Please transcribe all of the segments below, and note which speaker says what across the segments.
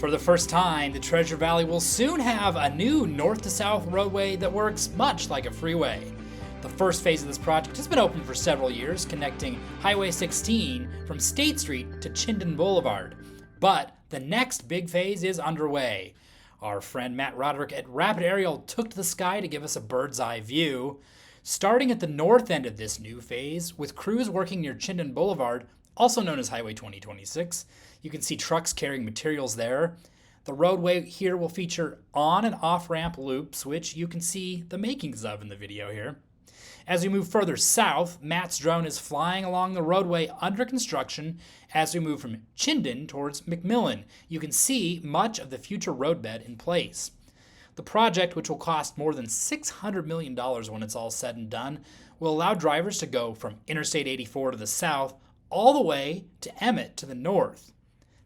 Speaker 1: For the first time, the Treasure Valley will soon have a new north to south roadway that works much like a freeway. The first phase of this project has been open for several years, connecting Highway 16 from State Street to Chinden Boulevard. But the next big phase is underway. Our friend Matt Roderick at Rapid Aerial took to the sky to give us a bird's eye view. Starting at the north end of this new phase, with crews working near Chinden Boulevard, also known as Highway 2026, you can see trucks carrying materials there. The roadway here will feature on and off ramp loops, which you can see the makings of in the video here. As we move further south, Matt's drone is flying along the roadway under construction as we move from Chinden towards McMillan. You can see much of the future roadbed in place. The project, which will cost more than $600 million when it's all said and done, will allow drivers to go from Interstate 84 to the south all the way to Emmett to the north.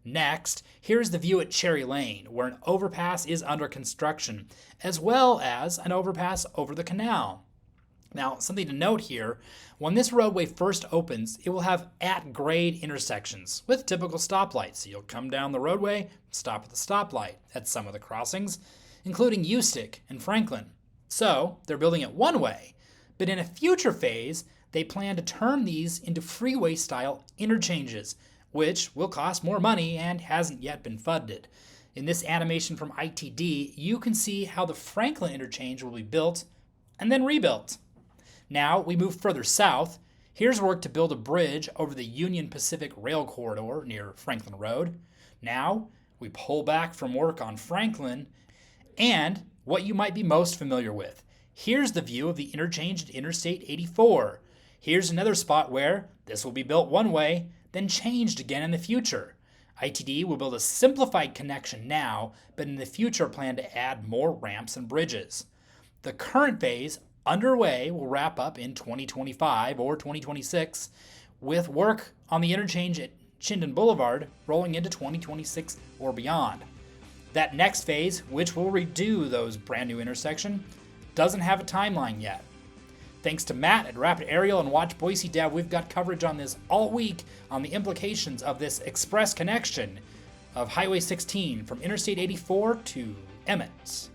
Speaker 1: Next, here's the view at Cherry Lane, where an overpass is under construction, as well as an overpass over the canal. Now, something to note here, when this roadway first opens, it will have at-grade intersections with typical stoplights. So you'll come down the roadway, stop at the stoplight at some of the crossings, including Ustick and Franklin. So they're building it one way, but in a future phase, they plan to turn these into freeway-style interchanges, which will cost more money and hasn't yet been funded. In this animation from ITD, you can see how the Franklin interchange will be built and then rebuilt. Now we move further south. Here's work to build a bridge over the Union Pacific Rail Corridor near Franklin Road. Now we pull back from work on Franklin and what you might be most familiar with. Here's the view of the interchange at Interstate 84. Here's another spot where this will be built one way, then changed again in the future. ITD will build a simplified connection now, but in the future plan to add more ramps and bridges. The current phase underway will wrap up in 2025 or 2026, with work on the interchange at Chinden Boulevard rolling into 2026 or beyond. That next phase, which will redo those brand new intersection, doesn't have a timeline yet. Thanks to Matt at Rapid Aerial and Watch Boise Dev, we've got coverage on this all week on the implications of this express connection of Highway 16 from Interstate 84 to Emmett.